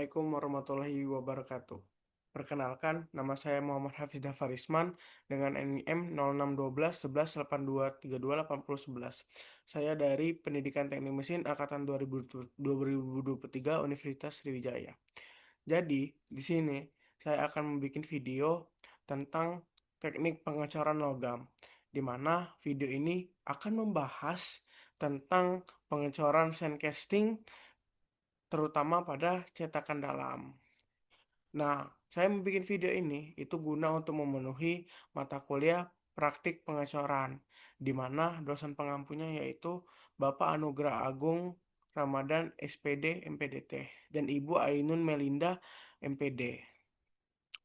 Assalamualaikum warahmatullahi wabarakatuh. Perkenalkan, nama saya Muhammad Hafiz Dafarisman dengan NIM 0612 11 82 32 80 11. Saya dari Pendidikan Teknik Mesin Angkatan 2023 Universitas Sriwijaya. Jadi, di sini saya akan membuat video tentang teknik pengecoran logam, di mana video ini akan membahas tentang pengecoran sandcasting terutama pada cetakan dalam. Nah, saya membuat video ini itu guna untuk memenuhi mata kuliah praktik pengecoran, di mana dosen pengampunya yaitu Bapak Anugrah Agung Ramadan SPD MPDT dan Ibu Ainun Melinda MPD.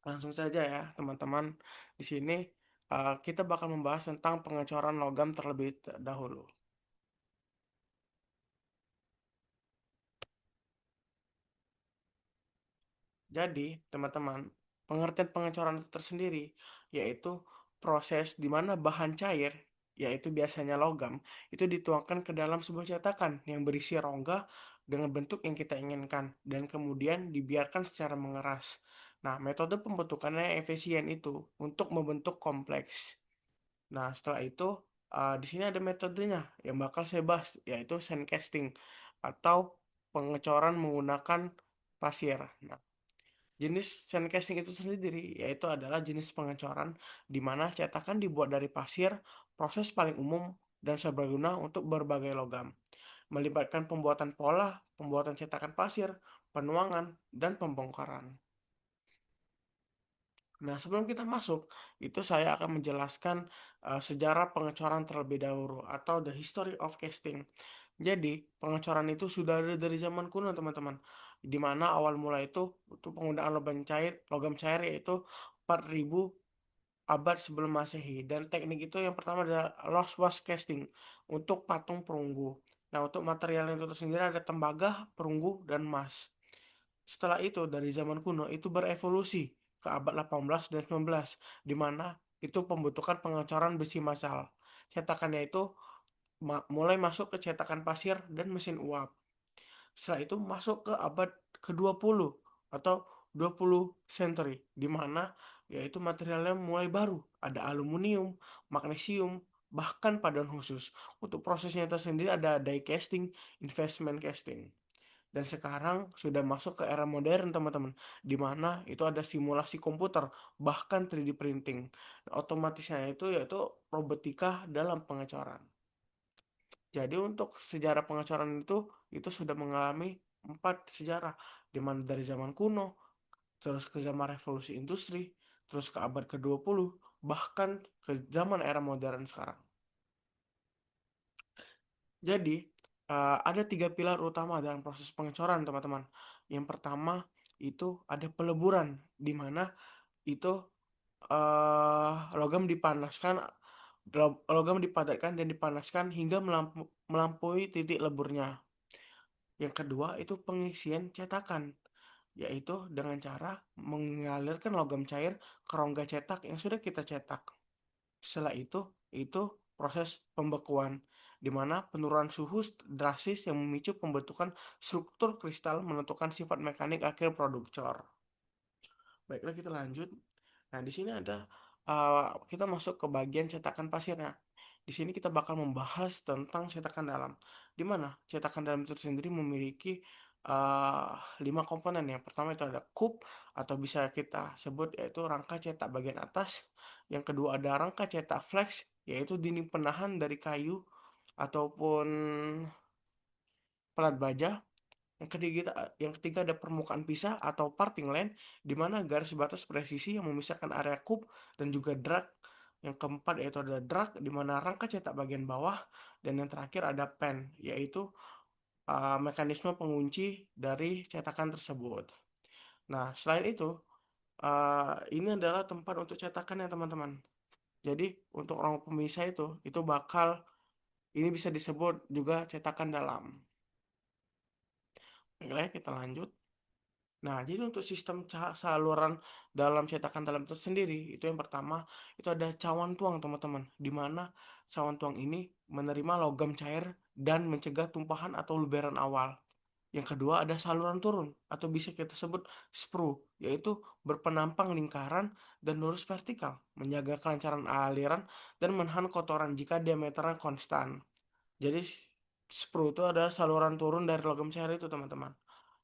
Langsung saja ya, teman-teman. Di sini kita bakal membahas tentang pengecoran logam terlebih dahulu. Jadi, teman-teman, pengertian pengecoran itu tersendiri yaitu proses di mana bahan cair, yaitu biasanya logam, itu dituangkan ke dalam sebuah cetakan yang berisi rongga dengan bentuk yang kita inginkan dan kemudian dibiarkan secara mengeras. Nah, metode pembentukannya efisien itu untuk membentuk kompleks. Nah, setelah itu di sini ada metodenya yang bakal saya bahas yaitu sandcasting atau pengecoran menggunakan pasir. Nah, jenis sandcasting itu sendiri yaitu adalah jenis pengecoran di mana cetakan dibuat dari pasir, proses paling umum dan serbaguna untuk berbagai logam, melibatkan pembuatan pola, pembuatan cetakan pasir, penuangan, dan pembongkaran. Nah, sebelum kita masuk, itu saya akan menjelaskan sejarah pengecoran terlebih dahulu atau the history of casting. Jadi, pengecoran itu sudah ada dari zaman kuno, teman-teman. Di mana awal mula itu penggunaan logam cair yaitu 4000 abad sebelum Masehi. Dan teknik itu yang pertama adalah lost wash casting untuk patung perunggu. Nah, untuk material yang itu sendiri ada tembaga, perunggu, dan emas. Setelah itu, dari zaman kuno itu berevolusi ke abad 18 dan 19, di mana itu pembentukan pengecoran besi massal. Cetakannya itu mulai masuk ke cetakan pasir dan mesin uap. Setelah itu masuk ke abad ke-20 atau 20 century, di mana yaitu materialnya mulai baru. Ada aluminium, magnesium, bahkan padan khusus. Untuk prosesnya tersendiri ada die casting, investment casting. Dan sekarang sudah masuk ke era modern, teman-teman, di mana itu ada simulasi komputer, bahkan 3D printing. Otomatisnya itu yaitu robotika dalam pengecoran. Jadi untuk sejarah pengecoran itu sudah mengalami 4 sejarah, di mana dari zaman kuno, terus ke zaman revolusi industri, terus ke abad ke-20, bahkan ke zaman era modern sekarang. Jadi, ada 3 pilar utama dalam proses pengecoran, teman-teman. Yang pertama itu ada peleburan, di mana itu logam dipanaskan, logam dipadatkan dan dipanaskan hingga melampaui titik leburnya. Yang kedua itu pengisian cetakan, yaitu dengan cara mengalirkan logam cair ke rongga cetak yang sudah kita cetak. Setelah itu proses pembekuan, di mana penurunan suhu drastis yang memicu pembentukan struktur kristal menentukan sifat mekanik akhir produk cor. Baiklah, kita lanjut. Nah, di sini ada kita masuk ke bagian cetakan pasirnya. Di sini kita bakal membahas tentang cetakan dalam, di mana cetakan dalam itu sendiri memiliki uh, 5 komponen. Yang pertama itu ada cup atau bisa kita sebut yaitu rangka cetak bagian atas. Yang kedua ada rangka cetak flex, yaitu dinding penahan dari kayu ataupun pelat baja. Yang ketiga ada permukaan pisah atau parting line, di mana garis batas presisi yang memisahkan area cup dan juga drag. Yang keempat yaitu ada drag, di mana rangka cetak bagian bawah. Dan yang terakhir ada pen, yaitu mekanisme pengunci dari cetakan tersebut. Nah, selain itu, ini adalah tempat untuk cetakan ya, teman-teman. Jadi, untuk rongga pemisah itu bakal, ini bisa disebut juga cetakan dalam. Baiklah, kita lanjut. Nah, jadi untuk sistem saluran dalam cetakan dalam itu sendiri, itu yang pertama, itu ada cawan tuang, teman-teman. Di mana cawan tuang ini menerima logam cair dan mencegah tumpahan atau luberan awal. Yang kedua ada saluran turun atau bisa kita sebut sprue, yaitu berpenampang lingkaran dan lurus vertikal, menjaga kelancaran aliran dan menahan kotoran jika diameternya konstan. Jadi sprue itu adalah saluran turun dari logam cair itu, teman-teman.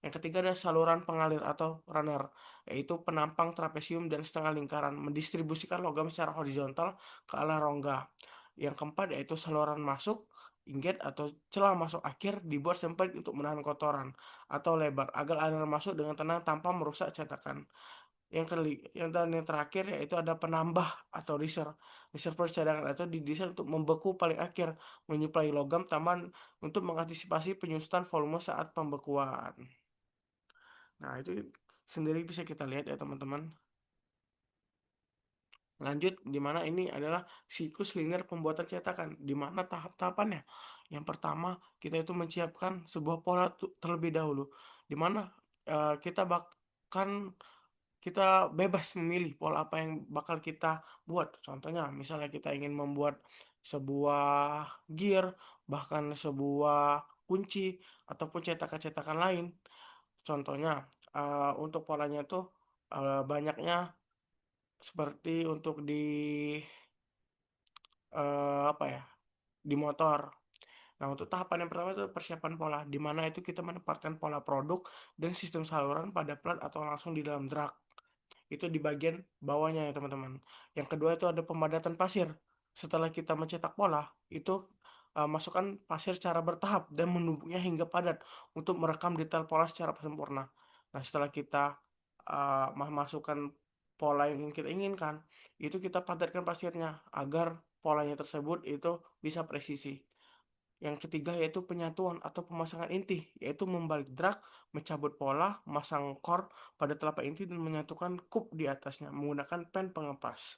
Yang ketiga ada saluran pengalir atau runner, yaitu penampang trapesium dan setengah lingkaran, mendistribusikan logam secara horizontal ke arah rongga. Yang keempat yaitu saluran masuk, inget atau celah masuk akhir dibuat sempit untuk menahan kotoran atau lebar agar aliran masuk dengan tenang tanpa merusak cetakan. Dan yang terakhir yaitu ada penambah atau reserve. Reservoir cadangan atau didesain untuk membeku paling akhir, menyuplai logam tambahan untuk mengantisipasi penyusutan volume saat pembekuan. Nah, itu sendiri bisa kita lihat ya, teman-teman. Lanjut, di mana ini adalah siklus linear pembuatan cetakan, di mana tahap-tahapannya. Yang pertama, kita itu menyiapkan sebuah pola terlebih dahulu, di mana kita bahkan kita bebas memilih pola apa yang bakal kita buat. Contohnya, misalnya kita ingin membuat sebuah gear, bahkan sebuah kunci, ataupun cetakan-cetakan lain. Contohnya, untuk polanya itu banyaknya seperti untuk di apa ya, di motor. Nah, untuk tahapan yang pertama itu persiapan pola, di mana itu kita menempatkan pola produk dan sistem saluran pada plat atau langsung di dalam drag. Itu di bagian bawahnya ya, teman-teman. Yang kedua itu ada pemadatan pasir. Setelah kita mencetak pola, itu masukkan pasir secara bertahap dan menumbuknya hingga padat untuk merekam detail pola secara sempurna. Nah, setelah kita masukkan pola yang ingin kita inginkan, itu kita padatkan pasirnya agar polanya tersebut itu bisa presisi. Yang ketiga yaitu penyatuan atau pemasangan inti, yaitu membalik drag, mencabut pola, memasang core pada telapak inti dan menyatukan cup di atasnya menggunakan pen pengepas.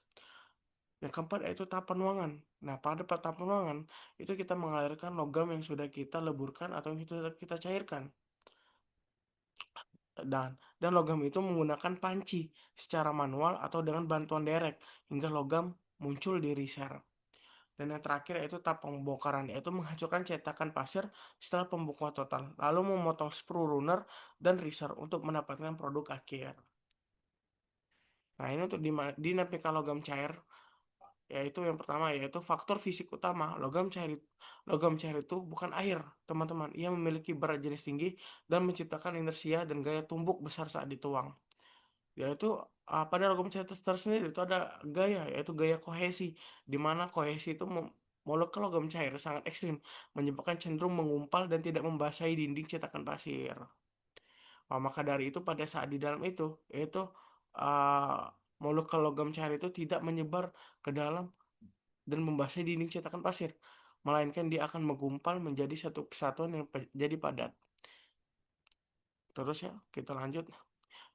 Yang keempat yaitu tahap penuangan. Nah, pada tahap penuangan itu kita mengalirkan logam yang sudah kita leburkan atau yang sudah kita cairkan. Dan logam itu menggunakan panci secara manual atau dengan bantuan derek hingga logam muncul di riser. Dan yang terakhir yaitu tahap pembongkaran, yaitu menghancurkan cetakan pasir setelah pembongkaran total, lalu memotong sprue runner dan riser untuk mendapatkan produk akhir. Nah, ini untuk dinamika logam cair, yaitu yang pertama yaitu faktor fisik utama. Logam cair itu bukan air, teman-teman. Ia memiliki berat jenis tinggi dan menciptakan inersia dan gaya tumbuk besar saat dituang. Yaitu pada logam cair tersendiri itu ada gaya, yaitu gaya kohesi, di mana kohesi itu molekul logam cair sangat ekstrim, menyebabkan cenderung mengumpal dan tidak membasahi dinding cetakan pasir. Maka dari itu pada saat di dalam itu, yaitu uh, molekul logam cair itu tidak menyebar ke dalam dan membasahi dinding cetakan pasir, melainkan dia akan menggumpal menjadi satu kesatuan yang jadi padat. Terus ya, kita lanjut.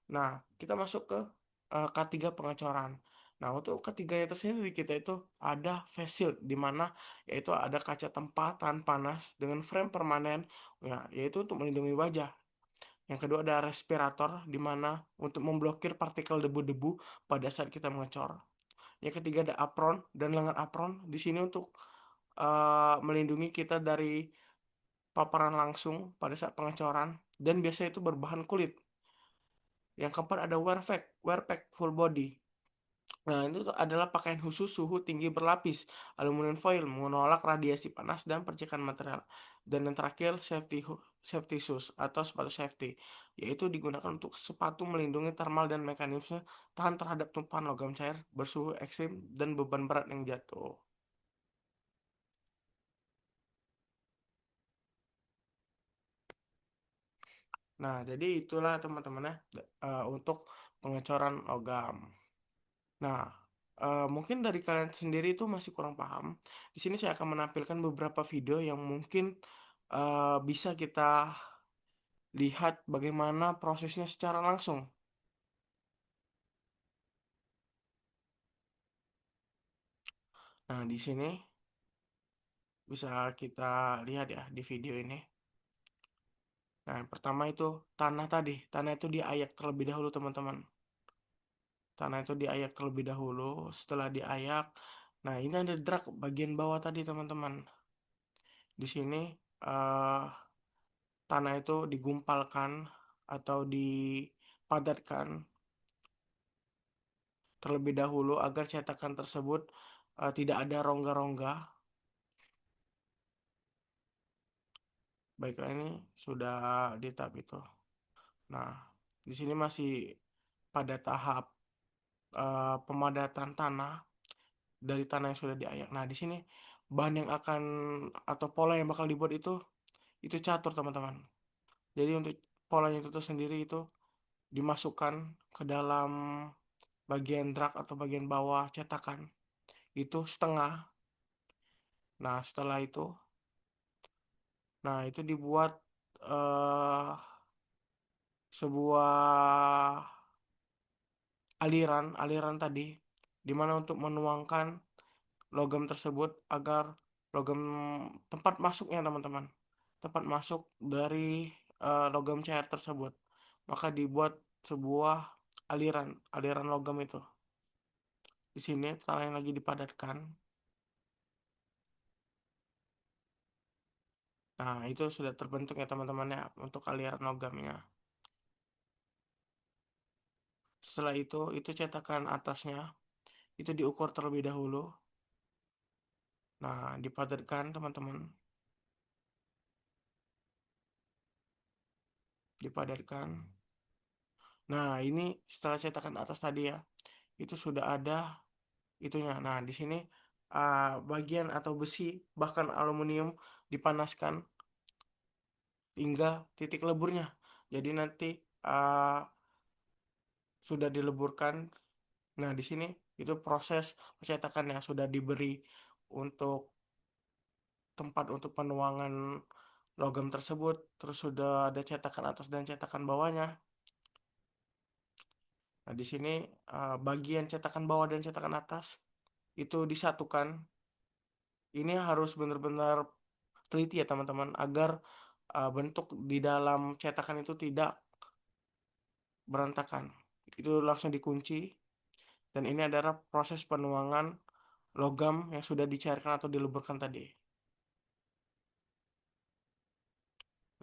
Nah, kita masuk ke K3 pengecoran. Nah, untuk K3 yang tersendiri kita itu ada face shield, di mana yaitu ada kaca tempat tahan panas dengan frame permanen, ya, yaitu untuk melindungi wajah. Yang kedua ada respirator, di mana untuk memblokir partikel debu-debu pada saat kita mengecor. Yang ketiga ada apron dan lengan apron di sini untuk melindungi kita dari paparan langsung pada saat pengecoran dan biasanya itu berbahan kulit. Yang keempat ada wear pack full body. Nah, itu adalah pakaian khusus suhu tinggi berlapis aluminium foil menolak radiasi panas dan percikan material. Dan yang terakhir safety shoes atau sepatu safety, yaitu digunakan untuk sepatu melindungi thermal dan mekanisme tahan terhadap tumpahan logam cair bersuhu ekstrim dan beban berat yang jatuh. Nah, jadi itulah teman-teman ya, untuk pengecoran logam. Nah, mungkin dari kalian sendiri itu masih kurang paham. Di sini saya akan menampilkan beberapa video yang mungkin bisa kita lihat bagaimana prosesnya secara langsung. Nah, di sini bisa kita lihat ya di video ini. Nah, yang pertama itu tanah tadi. Tanah itu diayak terlebih dahulu, teman-teman. Tanah itu diayak terlebih dahulu. Setelah diayak, nah ini ada drag bagian bawah tadi, teman-teman. Di sini tanah itu digumpalkan atau dipadatkan terlebih dahulu agar cetakan tersebut tidak ada rongga-rongga. Baiklah, ini sudah di tahap itu. Nah, di sini masih pada tahap pemadatan tanah dari tanah yang sudah diayak. Nah, di sini bahan yang akan atau pola yang bakal dibuat itu catur, teman-teman. Jadi untuk polanya itu sendiri itu dimasukkan ke dalam bagian drag atau bagian bawah cetakan itu setengah. Nah, setelah itu, nah itu dibuat eh sebuah aliran tadi di mana untuk menuangkan logam tersebut agar logam tempat masuknya, teman-teman, tempat masuk dari logam cair tersebut, maka dibuat sebuah aliran aliran logam itu. Di sini tanah yang lagi dipadatkan. Nah, itu sudah terbentuk ya, teman-teman, ya, untuk aliran logamnya. Setelah itu cetakan atasnya itu diukur terlebih dahulu. Nah, dipadatkan, teman-teman, dipadatkan. Nah, ini setelah cetakan atas tadi ya, itu sudah ada itunya. Nah, di sini bagian atau besi bahkan aluminium dipanaskan hingga titik leburnya. Jadi nanti ah, sudah dileburkan. Nah, di sini itu proses pencetakan yang sudah diberi untuk tempat untuk penuangan logam tersebut. Terus sudah ada cetakan atas dan cetakan bawahnya. Nah, di sini bagian cetakan bawah dan cetakan atas itu disatukan. Ini harus benar-benar teliti ya, teman-teman, agar bentuk di dalam cetakan itu tidak berantakan. Itu langsung dikunci. Dan ini adalah proses penuangan logam yang sudah dicairkan atau dileburkan tadi.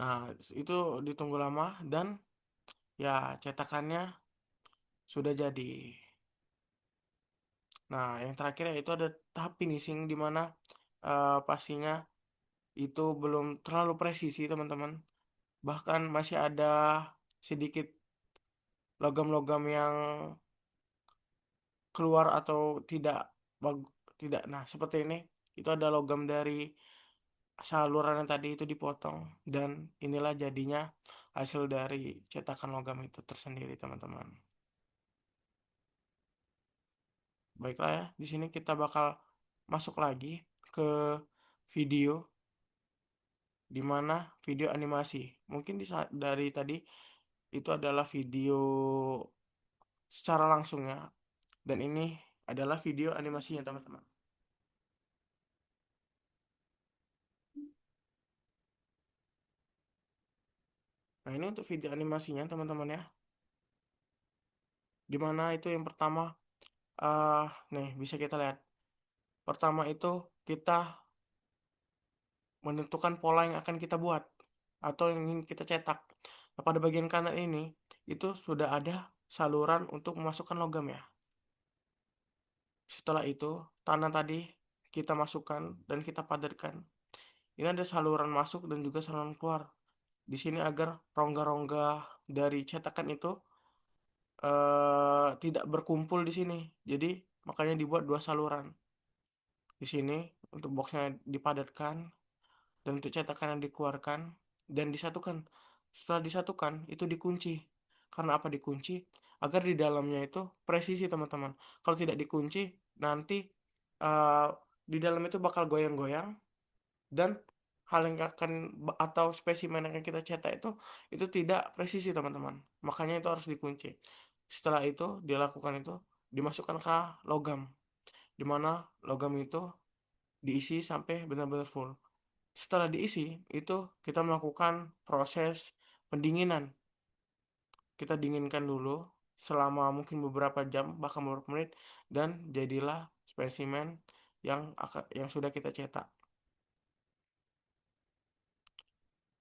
Nah, itu ditunggu lama dan ya cetakannya sudah jadi. Nah, yang terakhir ya itu ada tahap finishing di mana pastinya itu belum terlalu presisi, teman-teman. Bahkan masih ada sedikit logam-logam yang keluar atau tidak tidak. Nah, seperti ini. Itu ada logam dari saluran yang tadi itu dipotong dan inilah jadinya hasil dari cetakan logam itu tersendiri, teman-teman. Baiklah ya, di sini kita bakal masuk lagi ke video di mana video animasi. Mungkin dari tadi itu adalah video secara langsung ya. Dan ini adalah video animasinya, teman-teman. Nah, ini untuk video animasinya, teman-teman, ya. Di mana itu yang pertama, eh nih bisa kita lihat. Pertama itu kita menentukan pola yang akan kita buat atau yang ingin kita cetak. Nah, pada bagian kanan ini itu sudah ada saluran untuk memasukkan logam ya. Setelah itu, tanah tadi kita masukkan dan kita padatkan. Ini ada saluran masuk dan juga saluran keluar. Di sini agar rongga-rongga dari cetakan itu tidak berkumpul di sini. Jadi makanya dibuat dua saluran. Di sini untuk boxnya dipadatkan dan untuk cetakan yang dikeluarkan dan disatukan. Setelah disatukan itu dikunci. Karena apa dikunci? Agar di dalamnya itu presisi, teman-teman. Kalau tidak dikunci nanti eh, di dalam itu bakal goyang-goyang dan hal yang akan atau spesimen yang akan kita cetak itu tidak presisi, teman-teman. Makanya itu harus dikunci. Setelah itu dilakukan itu dimasukkan ke logam, di mana logam itu diisi sampai benar-benar full. Setelah diisi, itu kita melakukan proses pendinginan. Kita dinginkan dulu selama mungkin beberapa jam, bahkan beberapa menit, dan jadilah spesimen yang sudah kita cetak.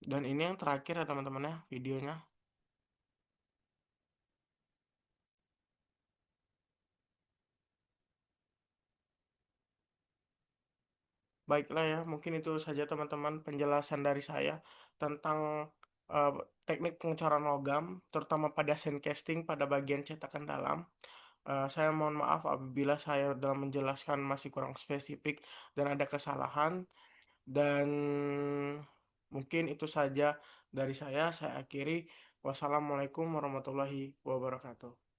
Dan ini yang terakhir ya teman-teman ya videonya. Baiklah ya, mungkin itu saja teman-teman penjelasan dari saya tentang eh, teknik pengecoran logam, terutama pada sand casting pada bagian cetakan dalam. Saya mohon maaf apabila saya dalam menjelaskan masih kurang spesifik dan ada kesalahan. Dan mungkin itu saja dari saya. Saya akhiri. Wassalamualaikum warahmatullahi wabarakatuh.